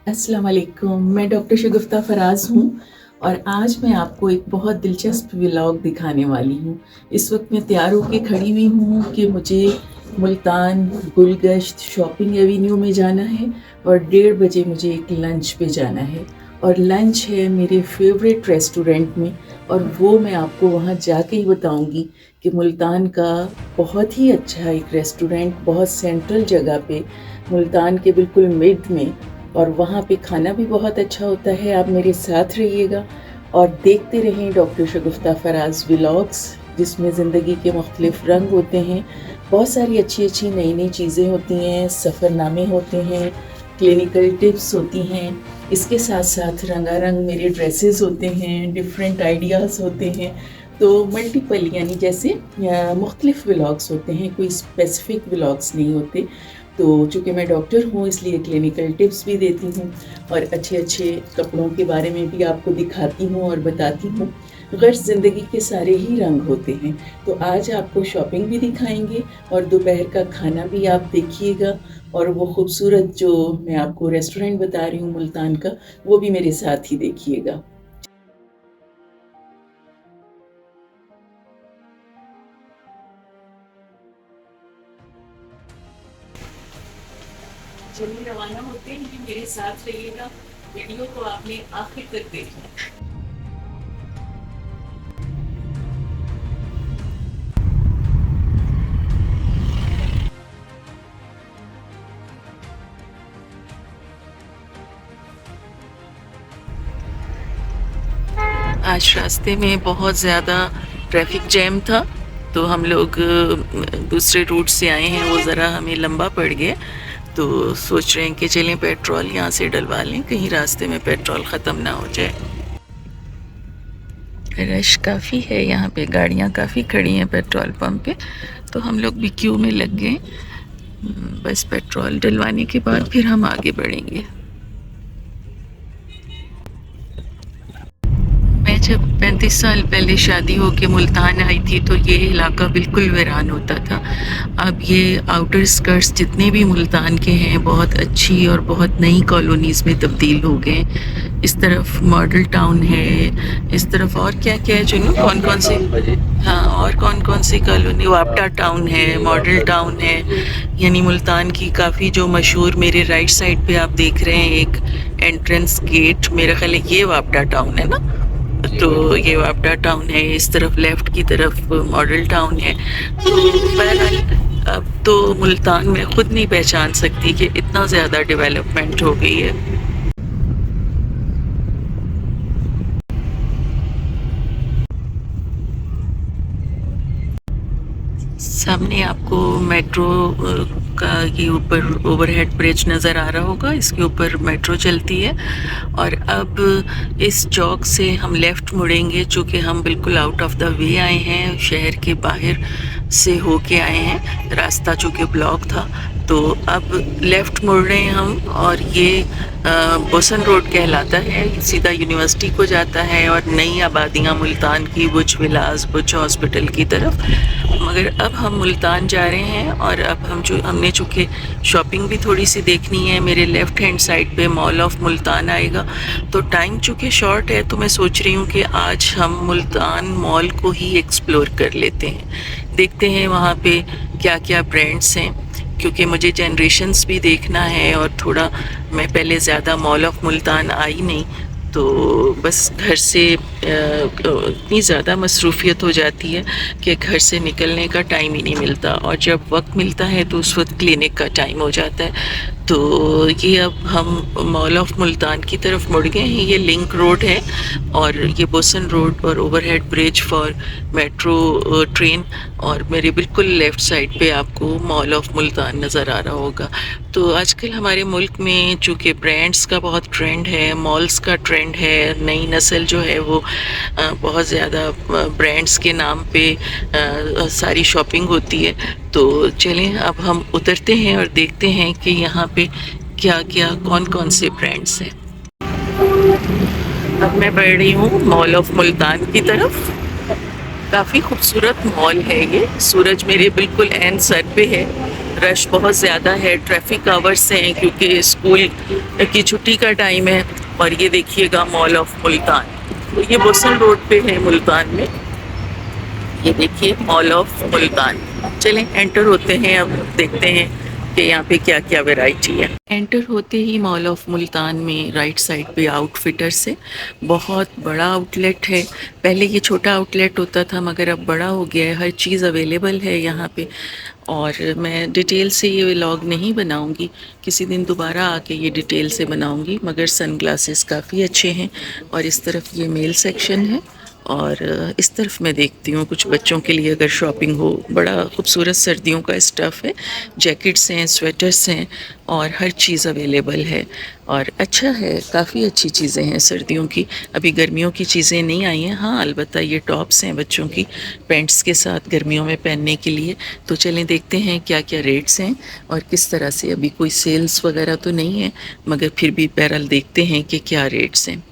अस्सलाम वालेकुम। मैं डॉक्टर शगुफ्ता फराज़ हूँ और आज मैं आपको एक बहुत दिलचस्प व्लॉग दिखाने वाली हूँ। इस वक्त मैं तैयार होके खड़ी हुई हूँ कि मुझे मुल्तान गुलगश्त शॉपिंग एवेन्यू में जाना है और 1:30 बजे मुझे एक लंच पे जाना है और लंच है मेरे फेवरेट रेस्टोरेंट में और वो मैं आपको वहाँ जाके ही बताऊँगी कि मुल्तान का बहुत ही अच्छा एक रेस्टोरेंट बहुत सेंट्रल जगह पे मुल्तान के बिल्कुल मिड में, और वहाँ पे खाना भी बहुत अच्छा होता है। आप मेरे साथ रहिएगा और देखते रहें डॉक्टर शगुफ्ता फराज़ व्लॉग्स, जिसमें ज़िंदगी के मुख्तलिफ़ रंग होते हैं। बहुत सारी अच्छी अच्छी नई नई चीज़ें होती हैं, सफ़रनामे होते हैं, क्लिनिकल टिप्स होती हैं। इसके साथ साथ रंगारंग मेरे ड्रेसेस होते हैं, डिफरेंट आइडियाज़ होते हैं। तो मल्टीपल यानी जैसे मुख्तलिफ़ व्लॉग्स होते हैं, कोई स्पेसिफ़िक व्लॉग्स नहीं होते। तो चूँकि मैं डॉक्टर हूँ इसलिए क्लिनिकल टिप्स भी देती हूँ और अच्छे अच्छे कपड़ों के बारे में भी आपको दिखाती हूँ और बताती हूँ। गर्ज़ ज़िंदगी के सारे ही रंग होते हैं। तो आज आपको शॉपिंग भी दिखाएंगे और दोपहर का खाना भी आप देखिएगा और वो खूबसूरत जो मैं आपको रेस्टोरेंट बता रही हूँ मुल्तान का, वो भी मेरे साथ ही देखिएगा। चलिए रवाना होते हैं, लेकिन मेरे साथ रहिएगा। वीडियो को आपने आखिर तक देखना। आज रास्ते में बहुत ज़्यादा ट्रैफिक जैम था, तो हम लोग दूसरे रूट से आए हैं, वो ज़रा हमें लंबा पड़ गया। तो सोच रहे हैं कि चलें पेट्रोल यहाँ से डलवा लें, कहीं रास्ते में पेट्रोल ख़त्म ना हो जाए। रश काफ़ी है यहाँ पे, गाड़ियाँ काफ़ी खड़ी हैं पेट्रोल पंप पे, तो हम लोग भी क्यू में लग गए। बस पेट्रोल डलवाने के बाद फिर हम आगे बढ़ेंगे। मैं जब 35 साल पहले शादी होके मुल्तान आई थी तो ये इलाका बिल्कुल वीरान होता था। अब ये आउटर स्कर्ट्स जितने भी मुल्तान के हैं बहुत अच्छी और बहुत नई कॉलोनीज़ में तब्दील हो गए। इस तरफ मॉडल टाउन है, इस तरफ और क्या क्या है चुनू, कौन कौन सी, हाँ और कौन कौन सी कॉलोनी, वापटा टाउन है, मॉडल टाउन है। यानी मुल्तान की काफ़ी जो मशहूर, मेरे राइट साइड पे आप देख रहे हैं एक एंट्रेंस गेट, मेरा ख्याल है ये वापटा टाउन है ना। तो ये वापडा टाउन है, इस तरफ लेफ़्ट की तरफ मॉडल टाउन है। तो बहरहाल अब तो मुल्तान में ख़ुद नहीं पहचान सकती कि इतना ज़्यादा डेवलपमेंट हो गई है। सामने आपको मेट्रो का ये ऊपर ओवरहेड ब्रिज नज़र आ रहा होगा, इसके ऊपर मेट्रो चलती है। और अब इस चौक से हम लेफ़्ट मुड़ेंगे, चूँकि हम बिल्कुल आउट ऑफ द वे आए हैं, शहर के बाहर से होके आए हैं, रास्ता चूँकि ब्लॉक था। तो अब लेफ़्ट मुड़ रहे हैं हम और ये बोसन रोड कहलाता है, सीधा यूनिवर्सिटी को जाता है और नई आबादियाँ मुल्तान की, बुर्ज विलास, बुर्ज हॉस्पिटल की तरफ। मगर अब हम मुल्तान जा रहे हैं और अब हमने चूँकि शॉपिंग भी थोड़ी सी देखनी है, मेरे लेफ़्ट हैंड साइड पे मॉल ऑफ मुल्तान आएगा। तो टाइम चूँकि शॉर्ट है तो मैं सोच रही हूँ कि आज हम मुल्तान मॉल को ही एक्सप्लोर कर लेते हैं, देखते हैं वहाँ पे क्या क्या ब्रांड्स हैं, क्योंकि मुझे जनरेशन्स भी देखना है और थोड़ा मैं पहले ज़्यादा मॉल ऑफ मुल्तान आई नहीं, तो बस घर से इतनी ज़्यादा मसरूफ़ियत हो जाती है कि घर से निकलने का टाइम ही नहीं मिलता, और जब वक्त मिलता है तो उस वक्त क्लिनिक का टाइम हो जाता है। तो ये अब हम मॉल ऑफ मुल्तान की तरफ मुड़ गए हैं। ये लिंक रोड है और ये बोसन रोड और overhead bridge for metro train, और मेरे बिल्कुल लेफ़्ट साइड पे आपको मॉल ऑफ मुल्तान नज़र आ रहा होगा। तो आजकल हमारे मुल्क में चूँकि ब्रांड्स का बहुत ट्रेंड है, मॉल्स का ट्रेंड है, नई नस्ल जो है वो बहुत ज़्यादा ब्रांड्स के नाम पे सारी शॉपिंग होती है। तो चलें अब हम उतरते हैं और देखते हैं कि यहाँ पे क्या क्या कौन कौन से ब्रांड्स हैं। अब मैं बढ़ रही हूँ मॉल ऑफ मुल्तान की तरफ। काफ़ी खूबसूरत मॉल है ये, सूरज मेरे बिल्कुल एन सर पे है रश बहुत ज़्यादा है, ट्रैफिक आवर्स हैं क्योंकि स्कूल की छुट्टी का टाइम है। और ये देखिएगा मॉल ऑफ मुल्तान, तो ये बोसल रोड पे है मुल्तान में। ये देखिए मॉल ऑफ मुल्तान। चलें एंटर होते हैं, अब देखते हैं कि यहाँ पे क्या क्या वैरायटी है। एंटर होते ही मॉल ऑफ मुल्तान में राइट साइड पे आउटफिटर्स है। बहुत बड़ा आउटलेट है। पहले ये छोटा आउटलेट होता था मगर अब बड़ा हो गया है, हर चीज़ अवेलेबल है यहाँ पे। और मैं डिटेल से ये व्लॉग नहीं बनाऊंगी, किसी दिन दोबारा आके ये डिटेल से बनाऊंगी। मगर सन ग्लासेस काफ़ी अच्छे हैं। और इस तरफ ये मेल सेक्शन है और इस तरफ मैं देखती हूँ कुछ बच्चों के लिए अगर शॉपिंग हो। बड़ा खूबसूरत सर्दियों का स्टफ़ है, जैकेट्स हैं, स्वेटर्स हैं और हर चीज़ अवेलेबल है। और अच्छा है, काफ़ी अच्छी चीज़ें हैं सर्दियों की। अभी गर्मियों की चीज़ें नहीं आई हैं। हाँ अलबत्ता ये टॉप्स हैं बच्चों की पैंट्स के साथ गर्मियों में पहनने के लिए। तो चलें देखते हैं क्या क्या रेट्स हैं और किस तरह से। अभी कोई सेल्स वगैरह तो नहीं है मगर फिर भी बहरहाल देखते हैं कि क्या रेट्स हैं।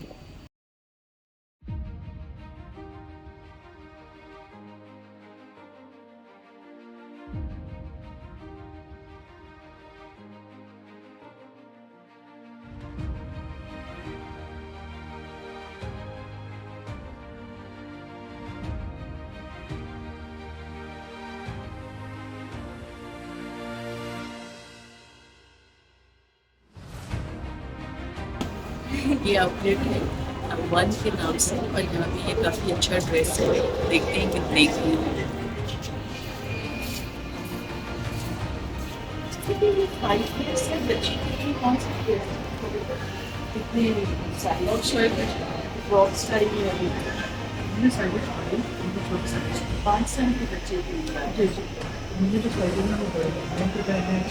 ये आउटलेट है वन के नाम से और यहाँ पे ये काफ़ी अच्छा ड्रेस है। देखते हैं कितने की है। फाइव ईयर्स है बच्ची के लिए कौन सा ड्रेस है? कितने साइज शर्ट बॉक्स का ही है। मुझे साइज 5 साल के बच्चे के लिए। जी जी मुझे तो साइज में वो बड़े हैं।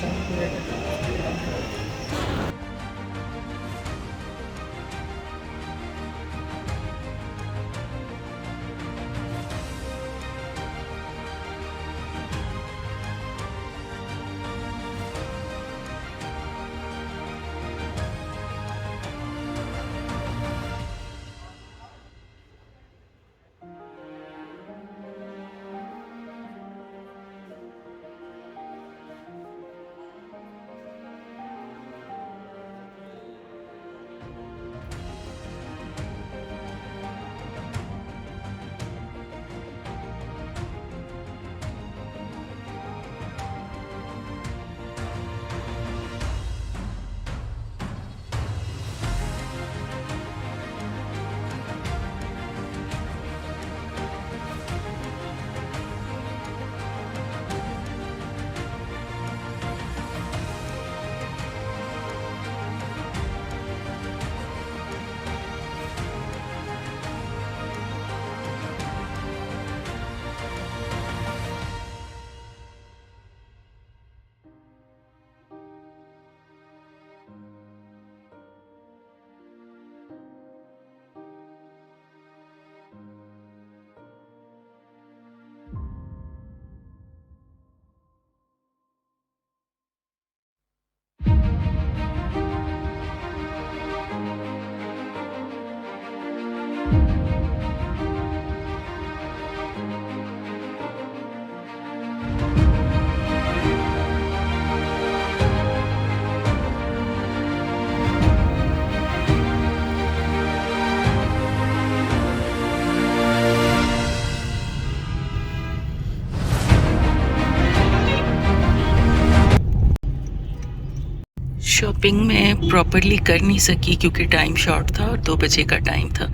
शॉपिंग मैं प्रॉपरली कर नहीं सकी क्योंकि टाइम शॉर्ट था और 2 बजे का टाइम था।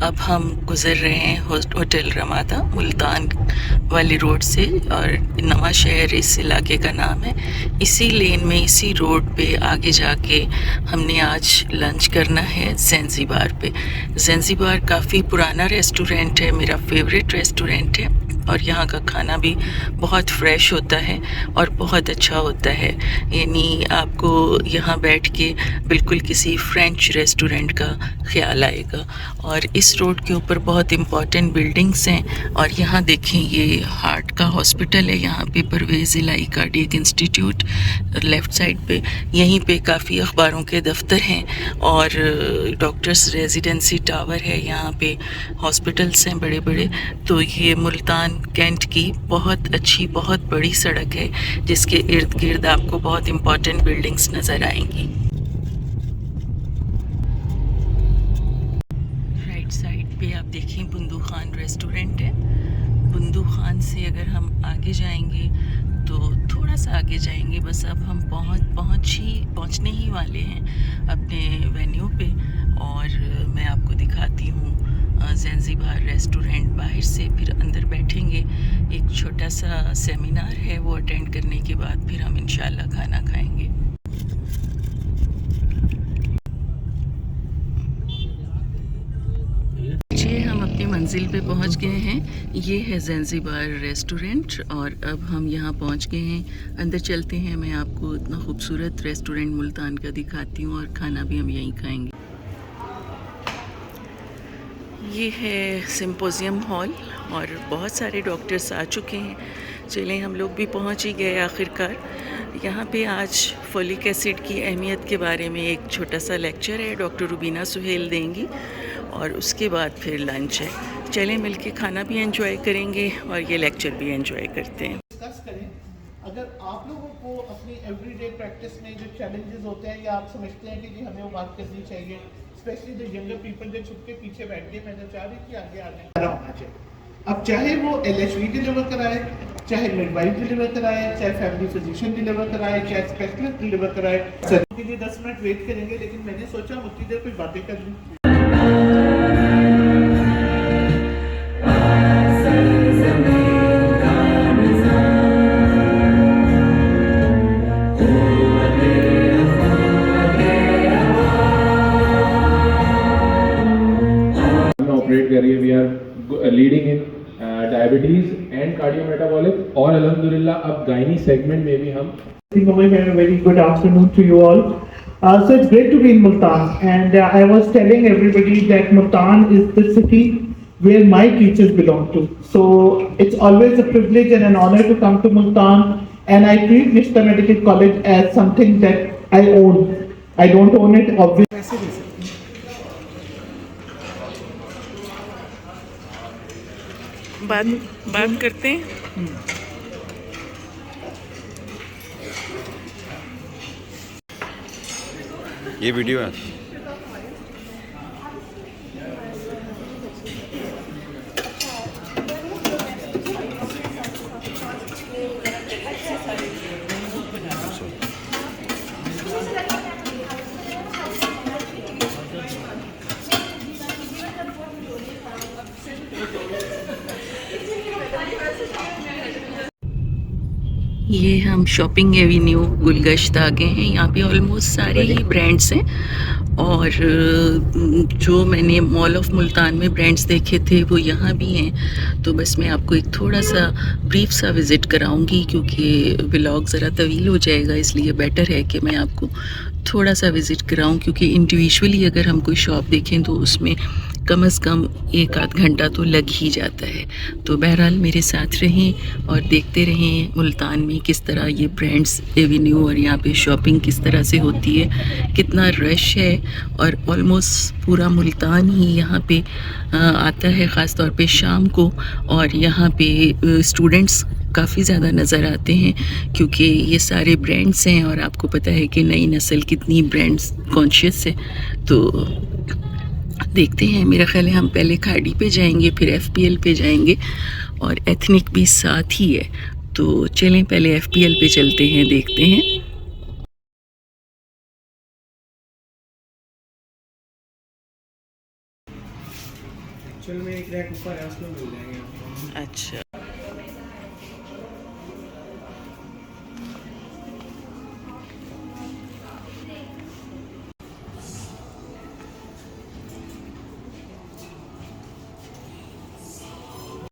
अब हम गुज़र रहे हैं होटल रमादा मुल्तान वाली रोड से और नवा शहर इस इलाके का नाम है। इसी लेन में इसी रोड पे आगे जाके हमने आज लंच करना है ज़ैंज़िबार पे। ज़ैंज़िबार काफ़ी पुराना रेस्टोरेंट है, मेरा फेवरेट रेस्टोरेंट है और यहाँ का खाना भी बहुत फ्रेश होता है और बहुत अच्छा होता है। यानी आपको यहाँ बैठ के बिल्कुल किसी फ्रेंच रेस्टोरेंट का ख़्याल आएगा। और इस रोड के ऊपर बहुत इम्पॉर्टेंट बिल्डिंग्स हैं और यहाँ देखें ये हार्ट का हॉस्पिटल है, यहाँ पे परवेज़ इलाही कार्डियक इंस्टीट्यूट लेफ़्ट साइड पे। यहीं पे काफ़ी अखबारों के दफ्तर हैं और डॉक्टर्स रेजिडेंसी टावर है, यहाँ पे हॉस्पिटल्स हैं बड़े बड़े। तो ये मुल्तान कैंट की बहुत अच्छी, बहुत बड़ी सड़क है जिसके इर्द गिर्द आपको बहुत इम्पॉर्टेंट बिल्डिंग्स नज़र आएंगी। राइट साइड पे आप देखें बुंदू खान रेस्टोरेंट है। बुंदू खान से अगर हम आगे जाएंगे तो थोड़ा सा आगे जाएंगे, बस अब हम पहुंचने ही वाले हैं अपने वेन्यू पे। और मैं आपको दिखाती हूँ ज़ैंज़िबार रेस्टोरेंट बाहर से, फिर अंदर बैठेंगे। एक छोटा सा सेमिनार है, वो अटेंड करने के बाद फिर हम इंशाल्लाह खाना खाएंगे। हम अपनी मंजिल पे पहुंच गए हैं। ये है ज़ैंज़िबार रेस्टोरेंट और अब हम यहाँ पहुंच गए हैं। अंदर चलते हैं, मैं आपको इतना खूबसूरत रेस्टोरेंट मुल्तान का दिखाती हूँ और खाना भी हम यहीं खाएंगे। ये है सिम्पोजियम हॉल और बहुत सारे डॉक्टर्स आ चुके हैं। चलें, हम लोग भी पहुंच ही गए आखिरकार। यहाँ पे आज फोलिक एसिड की अहमियत के बारे में एक छोटा सा लेक्चर है, डॉक्टर रुबीना सुहेल देंगी और उसके बाद फिर लंच है। चलें, मिलके खाना भी एंजॉय करेंगे और ये लेक्चर भी एंजॉय करते हैं। डिस्कस करें, अगर आप लोगों को अपनी एवरीडे प्रैक्टिस में जो चैलेंजेस होते हैं या आप समझते हैं कि जी हमें वो बात करनी चाहिए, स्पेशली द यंगर पीपल जो छुप के पीछे बैठ गए, मैं तो चाह रही कि आगे आने होना चाहिए। अब चाहे वो LHV डिलीवर कराए, चाहे मिडवाइफ डिलीवर कराए, चाहे फैमिली फिजिशियन डिलीवर कराए, चाहे स्पेशलिस्ट डिलीवर कराए, सर के लिए 10 मिनट वेट करेंगे, लेकिन मैंने सोचा उतनी देर कुछ बातें कर लूँ। We are leading in diabetes and cardiometabolic और अल्हम्दुलिल्लाह अब गायनी segment में भी हम A very good afternoon to you all. So it's great to be in Multan, and I was telling everybody that Multan is the city where my teachers belong to. So it's always a privilege and an honor to come to Multan, and I treat Nishta Medical College as something that I own. I don't own it, obviously. बात करते हैं। ये video है। ये हम shopping Avenue Gulgasht आ गए हैं। यहाँ पे ऑलमोस्ट सारे ही ब्रांड्स हैं और जो मैंने मॉल ऑफ मुल्तान में ब्रांड्स देखे थे वो यहाँ भी हैं। तो बस मैं आपको एक थोड़ा सा ब्रीफ सा विज़िट कराऊंगी क्योंकि व्लॉग ज़रा तवील हो जाएगा, इसलिए बेटर है कि मैं आपको थोड़ा सा विज़िट कराऊं, क्योंकि इंडिविजुअली अगर हम कोई शॉप देखें तो उसमें कम से कम 1-आध घंटा तो लग ही जाता है। तो बहरहाल मेरे साथ रहें और देखते रहें मुल्तान में किस तरह ये ब्रांड्स एवेन्यू और यहाँ पे शॉपिंग किस तरह से होती है, कितना रश है। और ऑलमोस्ट पूरा मुल्तान ही यहाँ पे आता है, ख़ास तौर पे शाम को। और यहाँ पे स्टूडेंट्स काफ़ी ज़्यादा नज़र आते हैं क्योंकि ये सारे ब्रांड्स हैं और आपको पता है कि नई नस्ल कितनी ब्रांड्स कॉन्शियस है। तो देखते हैं, मेरा ख्याल है हम पहले खाड़ी पे जाएंगे, फिर FPL पे जाएंगे और एथनिक भी साथ ही है। तो चलें पहले FPL पे चलते हैं, देखते हैं। एक्चुअल में एक रैक ऊपर है, उसमें मिल जाएंगे। अच्छा।